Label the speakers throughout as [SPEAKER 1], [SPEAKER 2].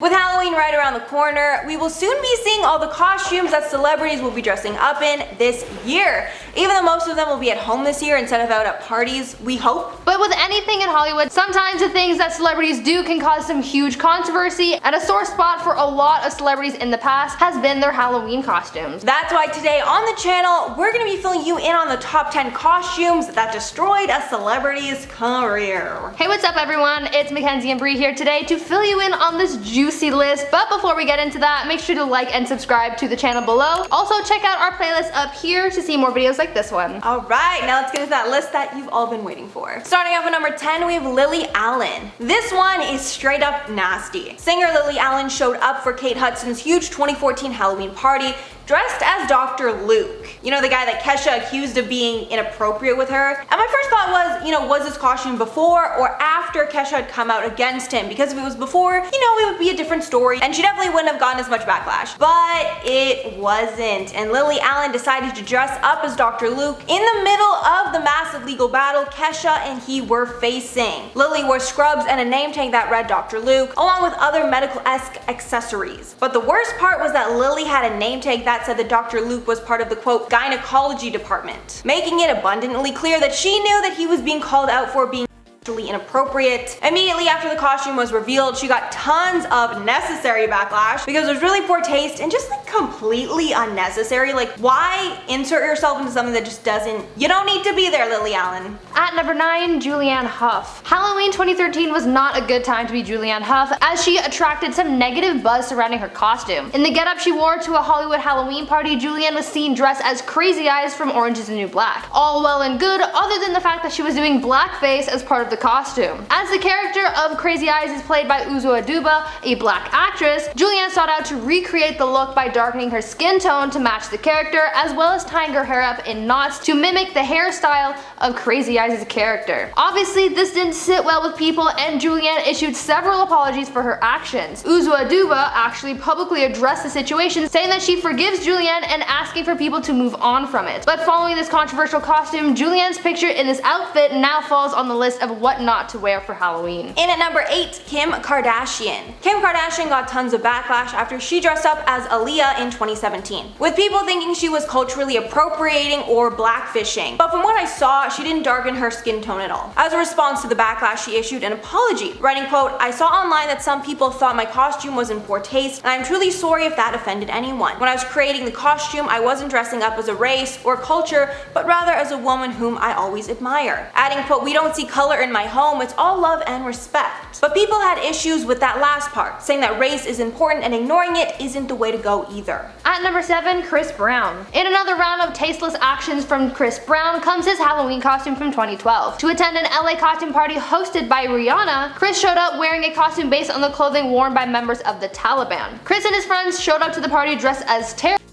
[SPEAKER 1] With Halloween right around the corner, we will soon be seeing all the costumes that celebrities will be dressing up in this year. Even though most of them will be at home this year instead of out at parties, we hope.
[SPEAKER 2] But with anything in Hollywood, sometimes the things that celebrities do can cause some huge controversy, and a sore spot for a lot of celebrities in the past has been their Halloween costumes.
[SPEAKER 1] That's why today on the channel, we're going to be filling you in on the top 10 costumes that destroyed a celebrity's career.
[SPEAKER 2] Hey, what's up everyone? It's Mackenzie and Bree here today to fill you in on this juicy list, but before we get into that, make sure to like and subscribe to the channel below. Also check out our playlist up here to see more videos like this one.
[SPEAKER 1] Alright, now let's get into that list that you've all been waiting for. Starting off with number 10, we have Lily Allen. This one is straight up nasty. Singer Lily Allen showed up for Kate Hudson's huge 2014 Halloween party dressed as Dr. Luke. You know, the guy that Kesha accused of being inappropriate with her. And my first thought was, was this costume before or after Kesha had come out against him? Because if it was before, it would be a different story and she definitely wouldn't have gotten as much backlash. But it wasn't. And Lily Allen decided to dress up as Dr. Luke in the middle of the massive legal battle Kesha and he were facing. Lily wore scrubs and a name tag that read Dr. Luke, along with other medical-esque accessories. But the worst part was that Lily had a name tag that said that Dr. Luke was part of the quote gynecology department, making it abundantly clear that she knew that he was being called out for being inappropriate. Immediately after the costume was revealed, she got tons of necessary backlash because it was really poor taste and just completely unnecessary. Like, why insert yourself into something that just you don't need to be there, Lily Allen.
[SPEAKER 2] At number 9, Julianne Hough. Halloween 2013 was not a good time to be Julianne Hough as she attracted some negative buzz surrounding her costume. In the getup she wore to a Hollywood Halloween party, Julianne was seen dressed as Crazy Eyes from Orange is the New Black. All well and good other than the fact that she was doing blackface as part of the costume. As the character of Crazy Eyes is played by Uzo Aduba, a black actress, Julianne sought out to recreate the look by darkening her skin tone to match the character, as well as tying her hair up in knots to mimic the hairstyle of Crazy Eyes' character. Obviously, this didn't sit well with people and Julianne issued several apologies for her actions. Uzo Aduba actually publicly addressed the situation, saying that she forgives Julianne and asking for people to move on from it. But following this controversial costume, Julianne's picture in this outfit now falls on the list of what not to wear for Halloween.
[SPEAKER 1] In at number 8, Kim Kardashian. Kim Kardashian got tons of backlash after she dressed up as Aaliyah in 2017, with people thinking she was culturally appropriating or blackfishing. But from what I saw, she didn't darken her skin tone at all. As a response to the backlash, she issued an apology, writing, quote, "I saw online that some people thought my costume was in poor taste, and I'm truly sorry if that offended anyone. When I was creating the costume, I wasn't dressing up as a race or culture, but rather as a woman whom I always admire." Adding, quote, "We don't see color in my home, it's all love and respect." But people had issues with that last part, saying that race is important and ignoring it isn't the way to go either.
[SPEAKER 2] At number 7, Chris Brown. In another round of tasteless actions from Chris Brown comes his Halloween costume from 2012. To attend an LA costume party hosted by Rihanna, Chris showed up wearing a costume based on the clothing worn by members of the Taliban. Chris and his friends showed up to the party dressed as terrorists,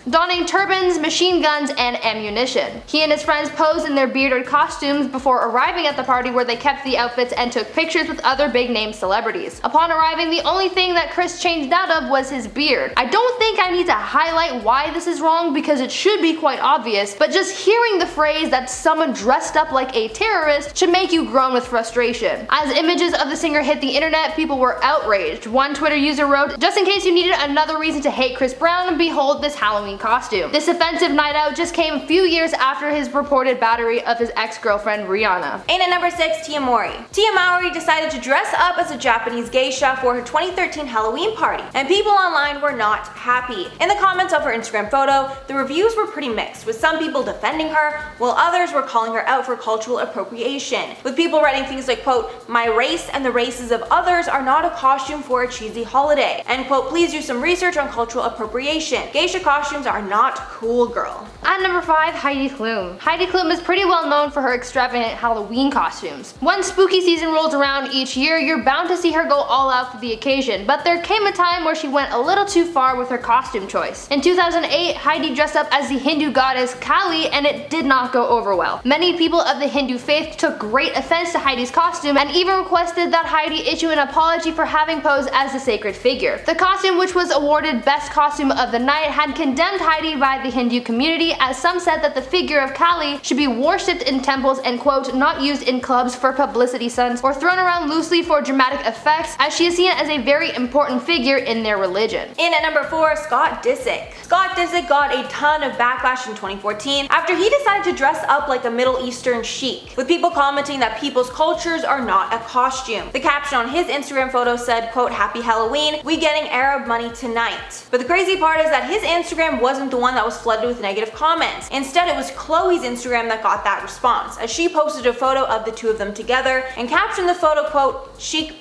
[SPEAKER 2] donning turbans, machine guns, and ammunition. He and his friends posed in their bearded costumes before arriving at the party, where they kept the outfits and took pictures with other big name celebrities. Upon arriving, the only thing that Chris changed out of was his beard. I don't think I need to highlight why this is wrong because it should be quite obvious, but just hearing the phrase that someone dressed up like a terrorist should make you groan with frustration. As images of the singer hit the internet, people were outraged. One Twitter user wrote, "Just in case you needed another reason to hate Chris Brown, behold this Halloween costume." This offensive night out just came a few years after his reported battery of his ex-girlfriend Rihanna.
[SPEAKER 1] In at number 6, Tia Mowry. Tia Mowry decided to dress up as a Japanese geisha for her 2013 Halloween party, and people online were not happy. In the comments of her Instagram photo, the reviews were pretty mixed, with some people defending her, while others were calling her out for cultural appropriation, with people writing things like, quote, "My race and the races of others are not a costume for a cheesy holiday," and, quote, "Please do some research on cultural appropriation. Geisha costumes are not cool, girl."
[SPEAKER 2] At number 5, Heidi Klum. Heidi Klum is pretty well known for her extravagant Halloween costumes. Once spooky season rolls around each year, you're bound to see her go all out for the occasion, but there came a time where she went a little too far with her costume choice. In 2008, Heidi dressed up as the Hindu goddess Kali, and it did not go over well. Many people of the Hindu faith took great offense to Heidi's costume and even requested that Heidi issue an apology for having posed as the sacred figure. The costume, which was awarded Best Costume of the Night, had condemned Heidi by the Hindu community, as some said that the figure of Kali should be worshipped in temples and quote, not used in clubs for publicity stunts or thrown around loosely for dramatic effects, as she is seen as a very important figure in their religion.
[SPEAKER 1] In at number 4, Scott Disick. Scott Disick got a ton of backlash in 2014 after he decided to dress up like a Middle Eastern sheik, with people commenting that people's cultures are not a costume. The caption on his Instagram photo said, quote, happy Halloween, we getting Arab money tonight. But the crazy part is that his Instagram wasn't the one that was flooded with negative comments. Instead, it was Chloe's Instagram that got that response, as she posted a photo of the two of them together and captioned the photo, quote, chic.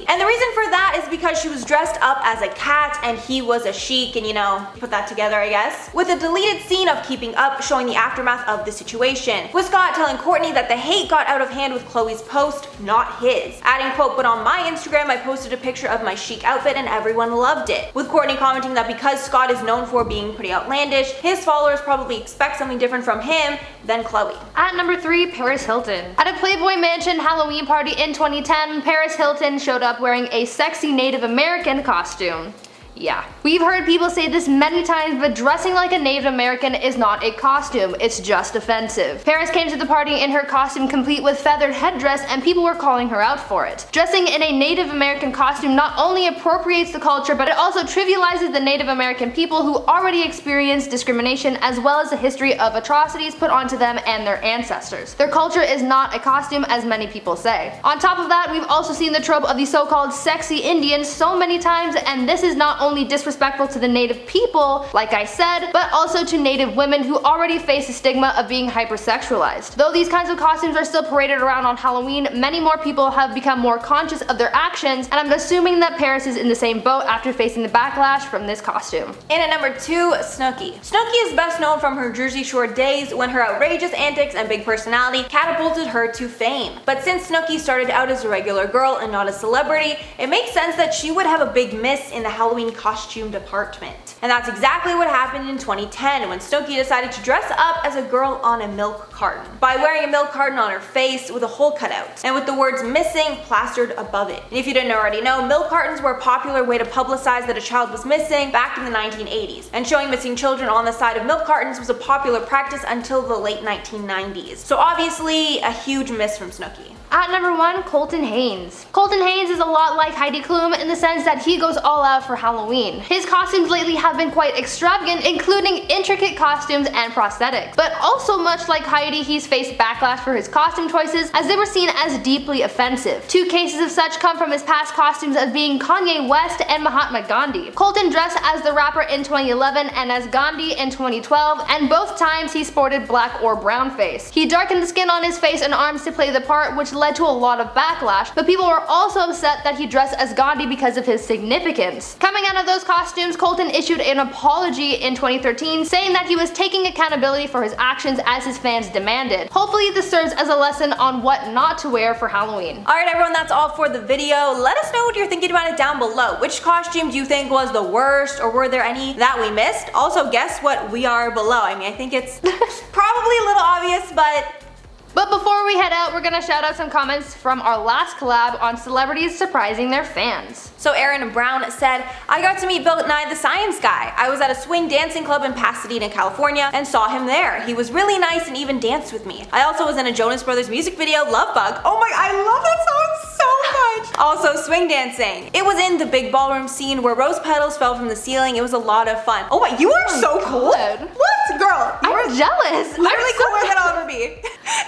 [SPEAKER 1] And the reason for that is because she was dressed up as a cat and he was a sheik, and you know, put that together I guess. With a deleted scene of Keeping Up showing the aftermath of the situation, with Scott telling Kourtney that the hate got out of hand with Chloe's post, not his. Adding, quote, but on my Instagram I posted a picture of my chic outfit and everyone loved it. With Kourtney commenting that because Scott is known for being pretty outlandish, his followers probably expect something different from him than Chloe.
[SPEAKER 2] At number 3, Paris Hilton. At a Playboy Mansion Halloween party in 2010, Paris Hilton showed up wearing a sexy Native American costume. Yeah. We've heard people say this many times, but dressing like a Native American is not a costume, it's just offensive. Paris came to the party in her costume complete with feathered headdress and people were calling her out for it. Dressing in a Native American costume not only appropriates the culture, but it also trivializes the Native American people who already experienced discrimination as well as a history of atrocities put onto them and their ancestors. Their culture is not a costume as many people say. On top of that, we've also seen the trope of the so-called sexy Indian so many times, and this is not only disrespectful to the Native people, like I said, but also to Native women who already face the stigma of being hypersexualized. Though these kinds of costumes are still paraded around on Halloween, many more people have become more conscious of their actions, and I'm assuming that Paris is in the same boat after facing the backlash from this costume.
[SPEAKER 1] In at number 2, Snooki. Snooki is best known from her Jersey Shore days when her outrageous antics and big personality catapulted her to fame. But since Snooki started out as a regular girl and not a celebrity, it makes sense that she would have a big miss in the Halloween costume department. And that's exactly what happened in 2010 when Snooki decided to dress up as a girl on a milk carton by wearing a milk carton on her face with a hole cut out and with the words missing plastered above it. And if you didn't already know, milk cartons were a popular way to publicize that a child was missing back in the 1980s, and showing missing children on the side of milk cartons was a popular practice until the late 1990s. So obviously a huge miss from Snooki.
[SPEAKER 2] At number 1, Colton Haynes. Colton Haynes is a lot like Heidi Klum in the sense that he goes all out for Halloween. His costumes lately have been quite extravagant, including intricate costumes and prosthetics. But also much like Heidi, he's faced backlash for his costume choices as they were seen as deeply offensive. 2 cases of such come from his past costumes as being Kanye West and Mahatma Gandhi. Colton dressed as the rapper in 2011 and as Gandhi in 2012, and both times he sported black or brown face. He darkened the skin on his face and arms to play the part, which led to a lot of backlash, but people were also upset that he dressed as Gandhi because of his significance. Coming out of those costumes, Colton issued an apology in 2013 saying that he was taking accountability for his actions as his fans demanded. Hopefully this serves as a lesson on what not to wear for Halloween.
[SPEAKER 1] Alright everyone, that's all for the video. Let us know what you're thinking about it down below. Which costume do you think was the worst, or were there any that we missed? Also, guess what we are below. I mean, I think it's probably a little obvious,
[SPEAKER 2] But before we head out, we're gonna shout out some comments from our last collab on celebrities surprising their fans.
[SPEAKER 1] So Aaron Brown said, I got to meet Bill Nye the Science Guy. I was at a swing dancing club in Pasadena, California and saw him there. He was really nice and even danced with me. I also was in a Jonas Brothers music video, Love Bug. Oh my, I love that song so much. Also swing dancing. It was in the big ballroom scene where rose petals fell from the ceiling. It was a lot of fun. Oh my, you are so cool.
[SPEAKER 2] God.
[SPEAKER 1] What? Girl, you
[SPEAKER 2] I'm
[SPEAKER 1] are
[SPEAKER 2] jealous.
[SPEAKER 1] literally
[SPEAKER 2] I'm so
[SPEAKER 1] cooler than I'll ever be.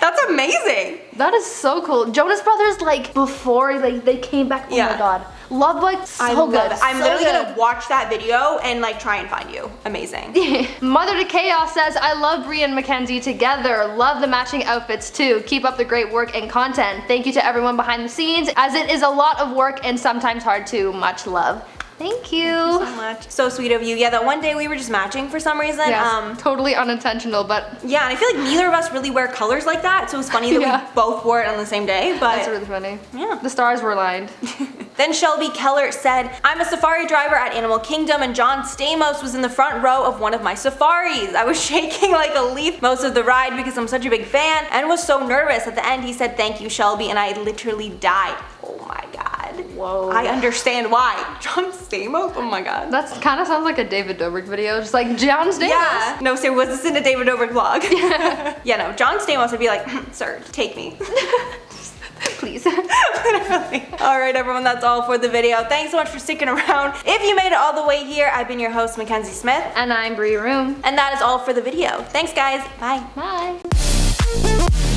[SPEAKER 1] That's amazing.
[SPEAKER 2] That is so cool. Jonas Brothers, like before they came back. Oh
[SPEAKER 1] Yeah.
[SPEAKER 2] my god. Love Bug, so good.
[SPEAKER 1] I'm
[SPEAKER 2] so
[SPEAKER 1] literally
[SPEAKER 2] good.
[SPEAKER 1] gonna watch that video and like try and find you. Amazing.
[SPEAKER 2] Mother to Chaos says, I love Brie and Mackenzie together. Love the matching outfits too. Keep up the great work and content. Thank you to everyone behind the scenes, as it is a lot of work and sometimes hard to. Much love. Thank you.
[SPEAKER 1] Thank you so much. So sweet of you. Yeah, that one day we were just matching for some reason.
[SPEAKER 2] Yes, totally unintentional, but
[SPEAKER 1] Yeah, and I feel like neither of us really wear colors like that, so it was funny that
[SPEAKER 2] Yeah.
[SPEAKER 1] we both wore it on the same day, but
[SPEAKER 2] that's really funny.
[SPEAKER 1] yeah.
[SPEAKER 2] The stars were aligned.
[SPEAKER 1] Then Shelby Keller said, I'm a safari driver at Animal Kingdom and John Stamos was in the front row of one of my safaris. I was shaking like a leaf most of the ride because I'm such a big fan and was so nervous. At the end he said, thank you Shelby, and I literally died. Oh my god.
[SPEAKER 2] Whoa.
[SPEAKER 1] I understand why. John Stamos? Oh my god.
[SPEAKER 2] That kind of sounds like a David Dobrik video, just like John Stamos.
[SPEAKER 1] Yeah. No, sir, was this in a David Dobrik vlog? Yeah, no, John Stamos would be like, sir, take me.
[SPEAKER 2] Please.
[SPEAKER 1] Literally. Alright everyone, that's all for the video. Thanks so much for sticking around. If you made it all the way here, I've been your host, Mackenzie Smith.
[SPEAKER 2] And I'm Brie Room.
[SPEAKER 1] And that is all for the video. Thanks guys. Bye.
[SPEAKER 2] Bye.